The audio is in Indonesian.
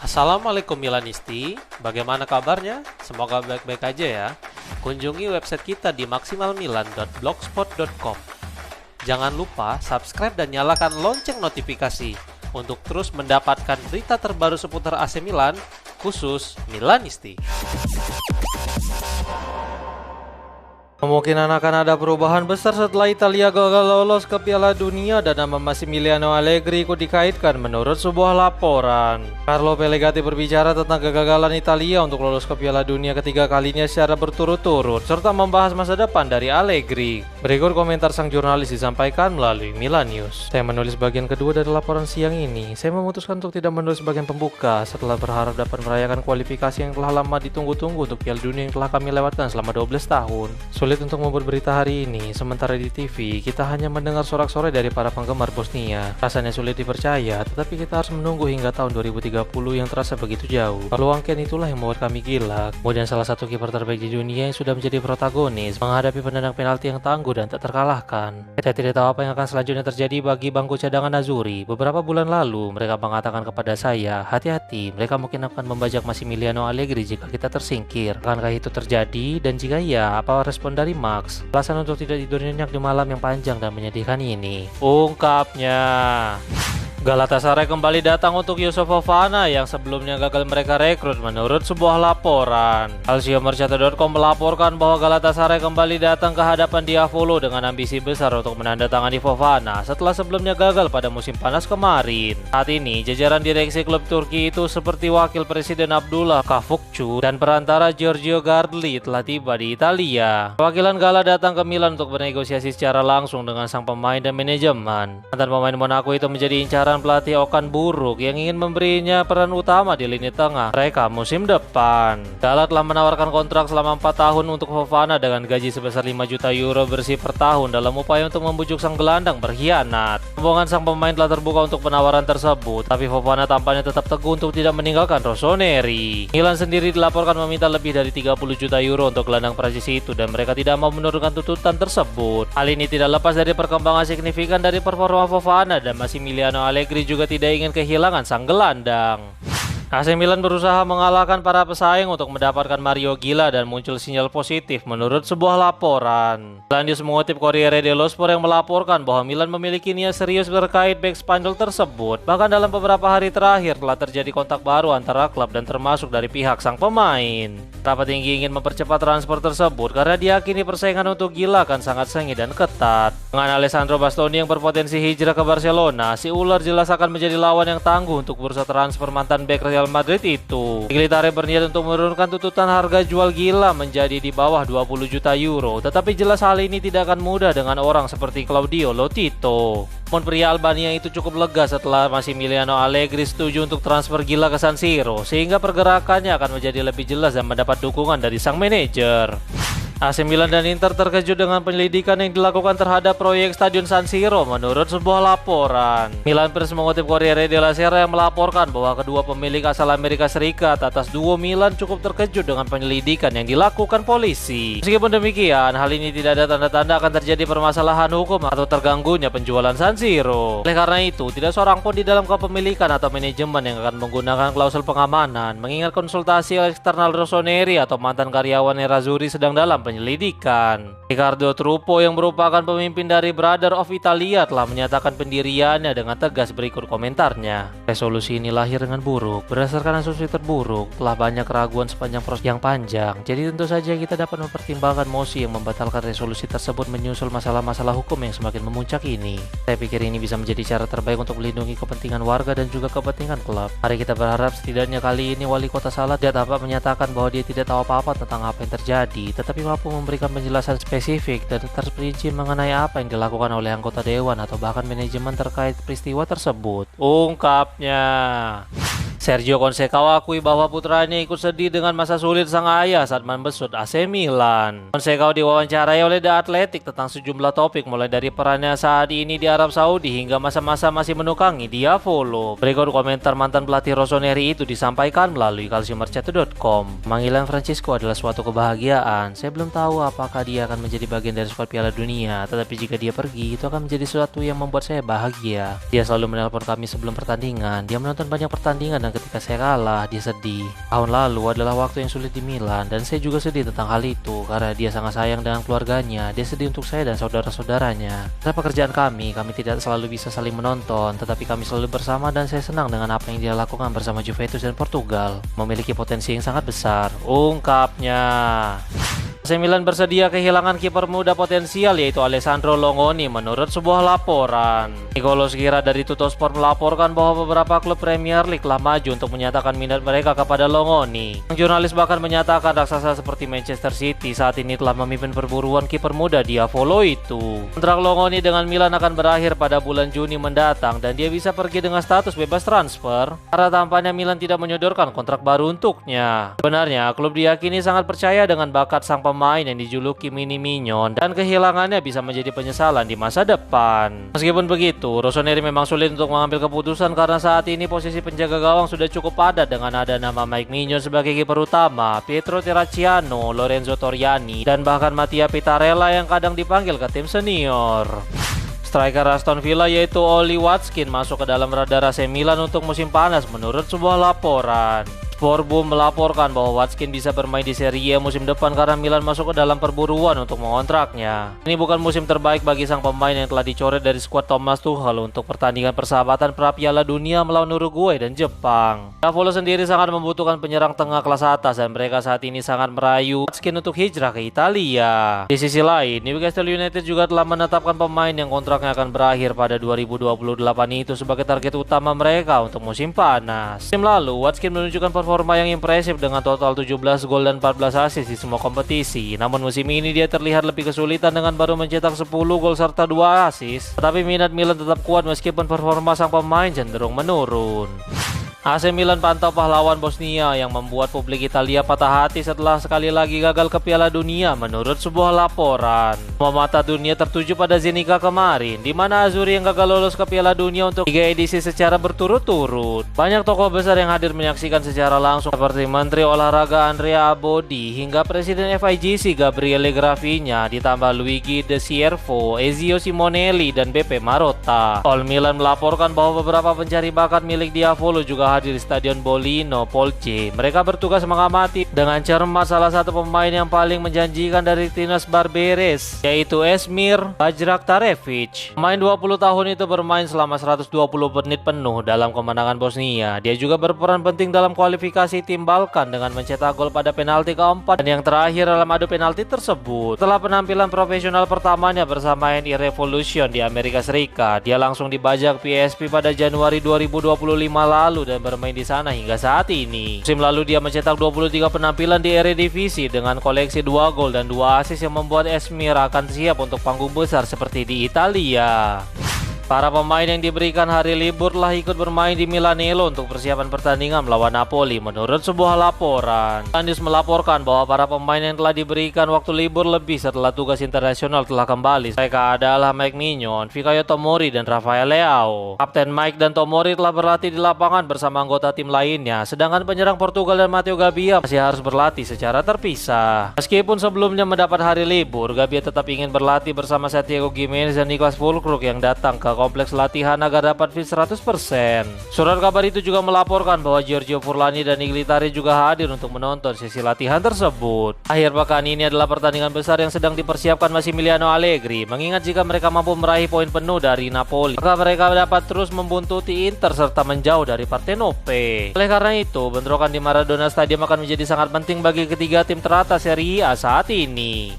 Assalamualaikum Milanisti, bagaimana kabarnya? Semoga baik-baik aja ya. Kunjungi website kita di maksimalmilan.blogspot.com. Jangan lupa subscribe dan nyalakan lonceng notifikasi untuk terus mendapatkan berita terbaru seputar AC Milan, khusus Milanisti. Kemungkinan akan ada perubahan besar setelah Italia gagal lolos ke Piala Dunia dan nama Massimiliano Allegri ikut dikaitkan menurut sebuah laporan. Carlo Pellegatti berbicara tentang kegagalan Italia untuk lolos ke Piala Dunia ketiga kalinya secara berturut-turut serta membahas masa depan dari Allegri. Berikut komentar sang jurnalis disampaikan melalui Milan News. Saya menulis bagian kedua dari laporan siang ini. Saya memutuskan untuk tidak menulis bagian pembuka setelah berharap dapat merayakan kualifikasi yang telah lama ditunggu-tunggu untuk Piala Dunia yang telah kami lewatkan selama 12 tahun. Sulit untuk membuat berita hari ini, sementara di TV kita hanya mendengar sorak-sorai dari para penggemar Bosnia. Rasanya sulit dipercaya, tetapi kita harus menunggu hingga tahun 2030 yang terasa begitu jauh. Peluang Ken itulah yang membuat kami gila. Kemudian salah satu kiper terbaik di dunia yang sudah menjadi protagonis menghadapi penendang penalti yang tangguh dan tak terkalahkan. Saya tidak tahu apa yang akan selanjutnya terjadi bagi bangku cadangan Azzurri. Beberapa bulan lalu mereka mengatakan kepada saya, hati-hati, mereka mungkin akan membajak Massimiliano Allegri jika kita tersingkir. Akankah itu terjadi? Dan jika iya, apa respon dari Max? Alasan untuk tidak tidur nyenyak di malam yang panjang dan menyedihkan ini. Ungkapnya. Galatasaray kembali datang untuk Yusuf Fofana yang sebelumnya gagal mereka rekrut menurut sebuah laporan. Calciomercato.com melaporkan bahwa Galatasaray kembali datang ke hadapan Diavolo dengan ambisi besar untuk menandatangani Fofana setelah sebelumnya gagal pada musim panas kemarin. Saat ini, jajaran direksi klub Turki itu seperti Wakil Presiden Abdullah Kavukcu dan perantara Giorgio Gardli telah tiba di Italia. Perwakilan Gala datang ke Milan untuk bernegosiasi secara langsung dengan sang pemain dan manajemen. Mantan pemain Monaco itu menjadi incaran pelatih Okan Buruk yang ingin memberinya peran utama di lini tengah mereka musim depan. Gala telah menawarkan kontrak selama 4 tahun untuk Fofana dengan gaji sebesar 5 juta euro bersih per tahun dalam upaya untuk membujuk sang gelandang berkhianat. Rombongan sang pemain telah terbuka untuk penawaran tersebut, tapi Fofana tampaknya tetap teguh untuk tidak meninggalkan Rossoneri. Milan sendiri dilaporkan meminta lebih dari 30 juta euro untuk gelandang Prancis itu dan mereka tidak mau menurunkan tuntutan tersebut. Hal ini tidak lepas dari perkembangan signifikan dari performa Fofana dan Massimiliano Allegri juga tidak ingin kehilangan sang gelandang. AC Milan berusaha mengalahkan para pesaing untuk mendapatkan Mario Gila dan muncul sinyal positif menurut sebuah laporan. Lanjut mengutip Corriere dello Sport yang melaporkan bahwa Milan memiliki niat serius terkait bek Spanyol tersebut. Bahkan dalam beberapa hari terakhir telah terjadi kontak baru antara klub dan termasuk dari pihak sang pemain. Rapat tinggi ingin mempercepat transfer tersebut karena diyakini persaingan untuk Gila akan sangat sengit dan ketat. Dengan Alessandro Bastoni yang berpotensi hijrah ke Barcelona, si ular jelas akan menjadi lawan yang tangguh untuk bursa transfer mantan bek Real Madrid itu. Militare berniat untuk menurunkan tuntutan harga jual Gila menjadi di bawah 20 juta euro, tetapi jelas hal ini tidak akan mudah dengan orang seperti Claudio Lotito. Namun pria Albania itu cukup lega setelah Massimiliano Allegri setuju untuk transfer Gila ke San Siro, sehingga pergerakannya akan menjadi lebih jelas dan mendapat dukungan dari sang manajer. AC Milan dan Inter terkejut dengan penyelidikan yang dilakukan terhadap proyek Stadion San Siro menurut sebuah laporan. Milan Press mengutip Corriere della Sera yang melaporkan bahwa kedua pemilik asal Amerika Serikat atas duo Milan cukup terkejut dengan penyelidikan yang dilakukan polisi. Meskipun demikian, hal ini tidak ada tanda-tanda akan terjadi permasalahan hukum atau terganggunya penjualan San Siro. Oleh karena itu, tidak seorang pun di dalam kepemilikan atau manajemen yang akan menggunakan klausul pengamanan, mengingat konsultasi eksternal Rossoneri atau mantan karyawan Nerazzurri sedang dalam penyelidikan. Riccardo Truppo yang merupakan pemimpin dari Brother of Italia telah menyatakan pendiriannya dengan tegas berikut komentarnya. Resolusi ini lahir dengan buruk, berdasarkan asumsi terburuk, telah banyak keraguan sepanjang proses yang panjang, jadi tentu saja kita dapat mempertimbangkan mosi yang membatalkan resolusi tersebut menyusul masalah-masalah hukum yang semakin memuncak ini. Saya pikir ini bisa menjadi cara terbaik untuk melindungi kepentingan warga dan juga kepentingan klub. Mari kita berharap setidaknya kali ini wali kota Salah tidak dapat menyatakan bahwa dia tidak tahu apa-apa tentang apa yang terjadi, tetapi mampu memberikan penjelasan spesifik dan terperinci mengenai apa yang dilakukan oleh anggota dewan atau bahkan manajemen terkait peristiwa tersebut. Ungkapnya. Sergio Conceição akui bahwa putranya ikut sedih dengan masa sulit sang ayah saat membesut AC Milan. Conceição diwawancarai oleh The Athletic tentang sejumlah topik mulai dari perannya saat ini di Arab Saudi hingga masa-masa masih menukangi Diavolo. Berikut komentar mantan pelatih Rossoneri itu disampaikan melalui Calciomercato.com. Pemanggilan Francisco adalah suatu kebahagiaan. Saya belum tahu apakah dia akan menjadi bagian dari skuad Piala Dunia, tetapi jika dia pergi, itu akan menjadi sesuatu yang membuat saya bahagia. Dia selalu menelpon kami sebelum pertandingan. Dia menonton banyak pertandingan dan ketika saya kalah, dia sedih. Tahun lalu adalah waktu yang sulit di Milan dan saya juga sedih tentang hal itu karena dia sangat sayang dengan keluarganya. Dia sedih untuk saya dan saudara-saudaranya. Karena pekerjaan kami tidak selalu bisa saling menonton, tetapi kami selalu bersama dan saya senang dengan apa yang dia lakukan bersama Juventus dan Portugal. Memiliki potensi yang sangat besar, ungkapnya. AC Milan bersedia kehilangan kiper muda potensial yaitu Alessandro Longoni menurut sebuah laporan. Nicolo Schira dari Tuttosport melaporkan bahwa beberapa klub Premier League telah maju untuk menyatakan minat mereka kepada Longoni. Jurnalis bahkan menyatakan raksasa seperti Manchester City saat ini telah memimpin perburuan kiper muda Diavolo itu. Kontrak Longoni dengan Milan akan berakhir pada bulan Juni mendatang dan dia bisa pergi dengan status bebas transfer karena tampaknya Milan tidak menyodorkan kontrak baru untuknya. Sebenarnya klub diyakini sangat percaya dengan bakat sang pemain yang dijuluki Mini Mignon dan kehilangannya bisa menjadi penyesalan di masa depan. Meskipun begitu, Rossoneri memang sulit untuk mengambil keputusan karena saat ini posisi penjaga gawang sudah cukup padat dengan ada nama Mike Mignon sebagai kiper utama, Pietro Terracciano, Lorenzo Toriani, dan bahkan Mattia Pittarella yang kadang dipanggil ke tim senior. Striker Aston Villa yaitu Ollie Watkins masuk ke dalam radar AC Milan untuk musim panas menurut sebuah laporan. Sportboom melaporkan bahwa Watkins bisa bermain di Serie A musim depan karena Milan masuk ke dalam perburuan untuk mengontraknya. Ini bukan musim terbaik bagi sang pemain yang telah dicoret dari skuad Thomas Tuchel untuk pertandingan persahabatan pra Piala Dunia melawan Uruguay dan Jepang. Diavolo sendiri sangat membutuhkan penyerang tengah kelas atas dan mereka saat ini sangat merayu Watkins untuk hijrah ke Italia. Di sisi lain, Newcastle United juga telah menetapkan pemain yang kontraknya akan berakhir pada 2028 itu sebagai target utama mereka untuk musim panas. Musim lalu, Watkins menunjukkan performa yang impresif dengan total 17 gol dan 14 assist di semua kompetisi. Namun musim ini dia terlihat lebih kesulitan dengan baru mencetak 10 gol serta 2 assist. Tetapi minat Milan tetap kuat meskipun performa sang pemain cenderung menurun. AC Milan pantau pahlawan Bosnia yang membuat publik Italia patah hati setelah sekali lagi gagal ke Piala Dunia menurut sebuah laporan. Semua mata dunia tertuju pada Zenica kemarin, di mana Azzurri yang gagal lolos ke Piala Dunia untuk 3 edisi secara berturut-turut. Banyak tokoh besar yang hadir menyaksikan secara langsung seperti Menteri Olahraga Andrea Abodi hingga Presiden FIGC Gabriele Gravina, ditambah Luigi De Siervo, Ezio Simonelli, dan Beppe Marotta. All Milan melaporkan bahwa beberapa pencari bakat milik Diavolo juga hadir di Stadion Bolino, Polce. Mereka bertugas mengamati dengan cermat salah satu pemain yang paling menjanjikan dari timnas Barberes, yaitu Esmir Bajraktarevic. Pemain 20 tahun itu bermain selama 120 menit penuh dalam kemenangan Bosnia. Dia juga berperan penting dalam kualifikasi tim Balkan dengan mencetak gol pada penalti keempat dan yang terakhir dalam adu penalti tersebut. Setelah penampilan profesional pertamanya bersama NI Revolution di Amerika Serikat, dia langsung dibajak PSV pada Januari 2025 lalu dan bermain di sana hingga saat ini. Musim lalu dia mencetak 23 penampilan di Eredivisie dengan koleksi 2 gol dan 2 assist yang membuat Esmir akan siap untuk panggung besar seperti di Italia. Para pemain yang diberikan hari libur telah ikut bermain di Milanello untuk persiapan pertandingan melawan Napoli menurut sebuah laporan. News melaporkan bahwa para pemain yang telah diberikan waktu libur lebih setelah tugas internasional telah kembali. Mereka adalah Mike Mignon, Fikayo Tomori, dan Rafael Leao. Kapten Mike dan Tomori telah berlatih di lapangan bersama anggota tim lainnya, sedangkan penyerang Portugal dan Matteo Gabbia masih harus berlatih secara terpisah. Meskipun sebelumnya mendapat hari libur, Gabbia tetap ingin berlatih bersama Santiago Gimenez dan Niklas Füllkrug yang datang ke kompleks latihan agar dapat fit 100%. Surat kabar itu juga melaporkan bahwa Giorgio Furlani dan Iglitari juga hadir untuk menonton sesi latihan tersebut. Akhir pekan ini adalah pertandingan besar yang sedang dipersiapkan Massimiliano Allegri, mengingat jika mereka mampu meraih poin penuh dari Napoli, maka mereka dapat terus membuntuti Inter serta menjauh dari Partenope. Oleh karena itu, bentrokan di Maradona Stadium akan menjadi sangat penting bagi ketiga tim teratas Serie A saat ini.